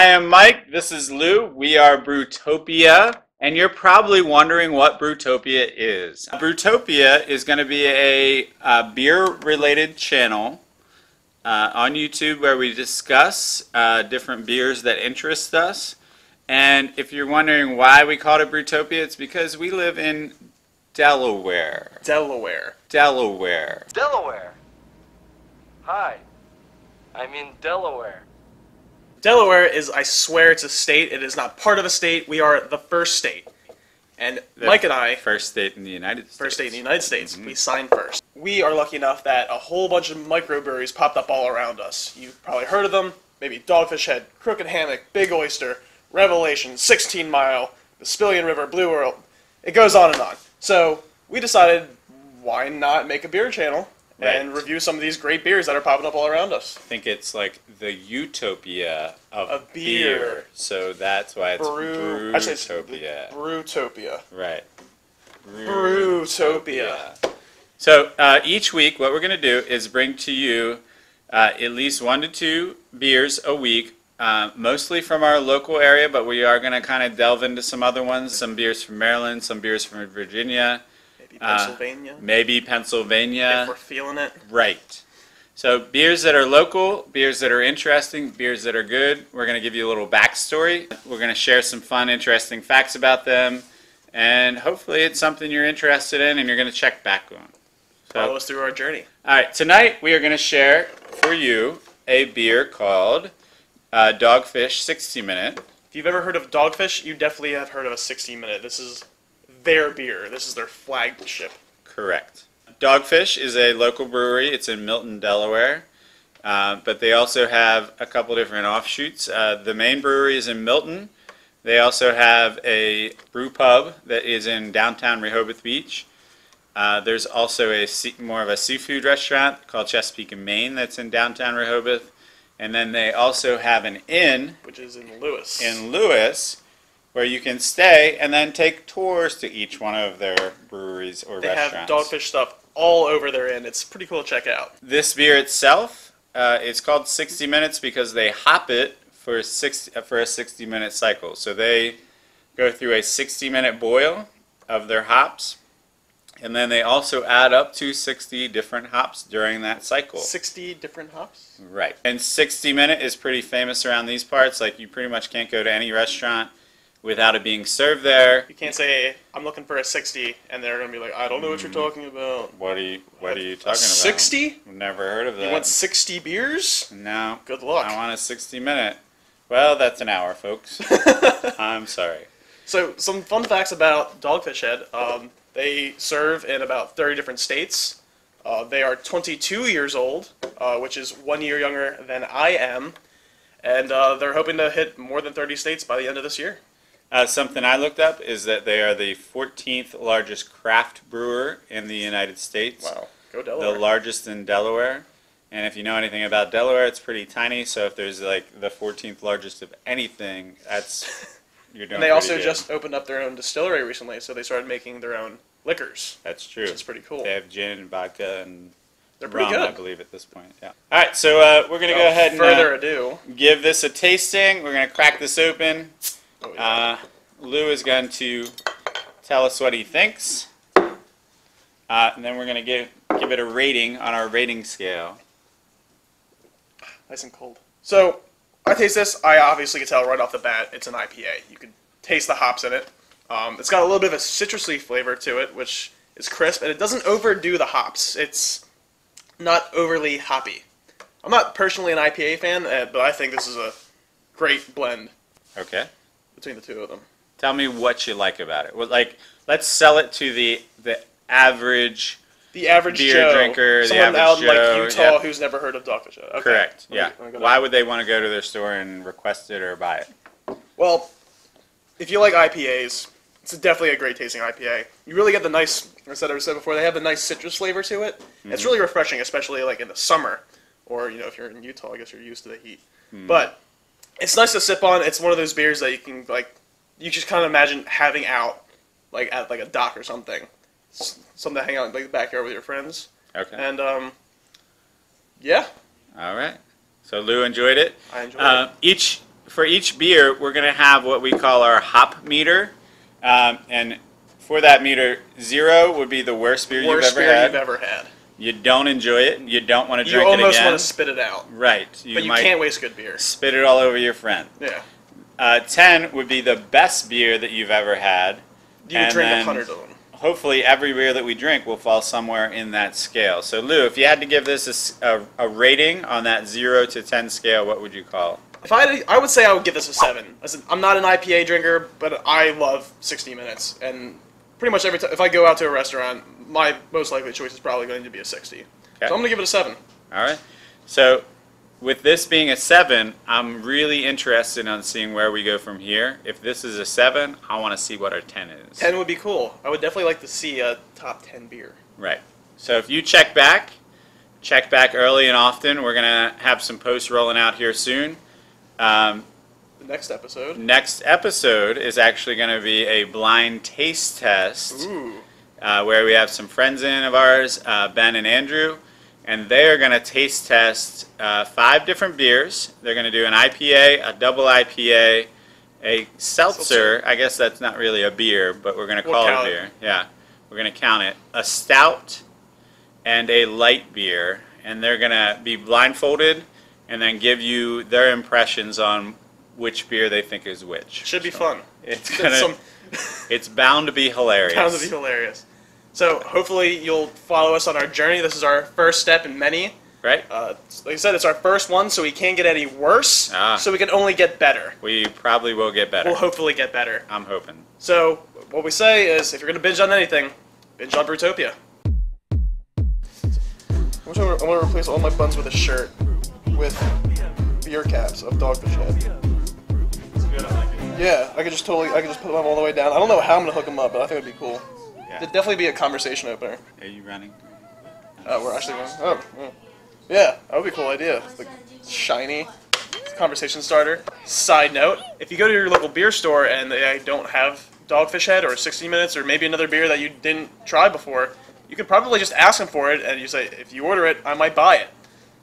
I am Mike. This is Lou. We are Brewtopia, and you're probably wondering what Brewtopia is. Brewtopia is going to be a beer-related channel on YouTube where we discuss different beers that interest us. And if you're wondering why we called it Brewtopia, it's because we live in Delaware. Delaware. Delaware. Delaware. Hi. I'm in Delaware. Delaware is, I swear, it's a state. It is not part of a state. We are the first state. And Mike and I... First state in the United States. First state in the United States. We signed first. We are lucky enough that a whole bunch of microbreweries popped up all around us. You've probably heard of them. Maybe Dogfish Head, Crooked Hammock, Big Oyster, Revelation, 16 Mile, the Spillian River, Blue World. It goes on and on. So we decided, why not make a beer channel and review some of these great beers that are popping up all around us. I think it's like the utopia of beer. So that's why it's Brewtopia. Brewtopia. Right. Brewtopia. So each week what we're going to do is bring to you at least 1 to 2 beers a week, mostly from our local area, but we are going to kind of delve into some other ones, some beers from Maryland, some beers from Virginia. Maybe Pennsylvania. If we're feeling it. Right. So beers that are local, beers that are interesting, beers that are good. We're going to give you a little backstory. We're going to share some fun, interesting facts about them. And hopefully it's something you're interested in and you're going to check back on. So, follow us through our journey. All right. Tonight we are going to share for you a beer called Dogfish 60 Minute. If you've ever heard of Dogfish, you definitely have heard of a 60 Minute. This is their beer. This is their flagship. Correct. Dogfish is a local brewery. It's in Milton, Delaware. But they also have a couple different offshoots. The main brewery is in Milton. They also have a brew pub that is in downtown Rehoboth Beach. There's also more of a seafood restaurant called Chesapeake and Maine that's in downtown Rehoboth. And then they also have an inn, which is in Lewis. Where you can stay and then take tours to each one of their breweries or restaurants. They have Dogfish stuff all over their inn. It's pretty cool to check out. This beer itself is called 60 Minutes because they hop it for a 60-minute cycle. So they go through a 60-minute boil of their hops, and then they also add up to 60 different hops during that cycle. 60 different hops? Right. And 60 Minute is pretty famous around these parts. Like, you pretty much can't go to any restaurant without it being served there. You can't say, I'm looking for a 60, and they're going to be like, I don't know what you're talking about. What are you talking about? 60? Never heard of that. You want 60 beers? No. Good luck. I want a 60 minute. Well, that's an hour, folks. I'm sorry. So, some fun facts about Dogfish Head. They serve in about 30 different states. They are 22 years old, which is 1 year younger than I am. And they're hoping to hit more than 30 states by the end of this year. Something I looked up is that they are the 14th largest craft brewer in the United States. Wow, go Delaware. The largest in Delaware. And if you know anything about Delaware, it's pretty tiny. So if there's like the 14th largest of anything, that's you're doing. And they also good. Just opened up their own distillery recently, so they started making their own liquors. That's true. Which is pretty cool. They have gin and vodka and they're pretty rum, good, I believe, at this point. Yeah. All right, so we're gonna go ahead and further ado, give this a tasting. We're gonna crack this open. Oh, yeah. Lou is going to tell us what he thinks, and then we're going to give it a rating on our rating scale. Nice and cold. So, I taste this. I obviously can tell right off the bat it's an IPA. You can taste the hops in it. It's got a little bit of a citrusy flavor to it, which is crisp, and it doesn't overdo the hops. It's not overly hoppy. I'm not personally an IPA fan, but I think this is a great blend. Okay. Between the two of them. Tell me what you like about it. Well, like, let's sell it to the average beer Joe, drinker, the someone average out in Joe, like Utah who's never heard of Dogfish Head. Okay. Correct. Let me go Why would they want to go to their store and request it or buy it? Well, if you like IPAs, it's definitely a great tasting IPA. You really get the nice, as I said before, they have the nice citrus flavor to it. Mm-hmm. It's really refreshing, especially like in the summer, or if you're in Utah, I guess you're used to the heat. Mm. But it's nice to sip on. It's one of those beers that you can you just kind of imagine having out, like at like a dock or something. Something to hang out in like the backyard with your friends. Okay. And yeah. All right. So Lou enjoyed it. I enjoyed it. Each for each beer, we're going to have what we call our hop meter. And for that meter, 0 would be the worst beer you've ever had. You don't enjoy it. You don't want to drink it again. You almost want to spit it out. Right. But you can't waste good beer. Spit it all over your friend. Yeah. 10 would be the best beer that you've ever had. You can drink 100 of them. Hopefully every beer that we drink will fall somewhere in that scale. So Lou, if you had to give this a rating on that 0 to 10 scale, what would you call it? If I would say I would give this a 7. I'm not an IPA drinker, but I love 60 minutes. And pretty much every time, if I go out to a restaurant, my most likely choice is probably going to be a 60. Okay. So I'm going to give it a 7. All right. So with this being a 7, I'm really interested on seeing where we go from here. If this is a 7, I want to see what our 10 is. 10 would be cool. I would definitely like to see a top 10 beer. Right. So if you check back early and often. We're going to have some posts rolling out here soon. The next episode is actually going to be a blind taste test. Ooh. Where we have some friends of ours, Ben and Andrew. And they are going to taste test 5 different beers. They're going to do an IPA, a double IPA, a seltzer. I guess that's not really a beer, but we're going to call it a beer. Yeah, we're going to count it. A stout and a light beer. And they're going to be blindfolded and then give you their impressions on which beer they think is which. Should be fun. It's bound to be hilarious. Bound to be hilarious. So hopefully you'll follow us on our journey. This is our first step in many. Right. Like I said, it's our first one, so we can't get any worse. So we can only get better. We probably will get better. We'll hopefully get better. I'm hoping. So what we say is, if you're going to binge on anything, binge on Brewtopia. I'm going to replace all my buns with a shirt with beer caps of Dogfish Head. That's good. I like it. Yeah, I could just put them all the way down. I don't know how I'm going to hook them up, but I think it would be cool. Yeah. It'd definitely be a conversation opener. Are you running? We're actually running. Oh, yeah, that would be a cool idea. It's like shiny conversation starter. Side note, if you go to your local beer store and they don't have Dogfish Head or 60 Minutes or maybe another beer that you didn't try before, you could probably just ask them for it and you say, if you order it, I might buy it.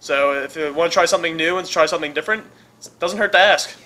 So if you want to try something new and try something different, it doesn't hurt to ask.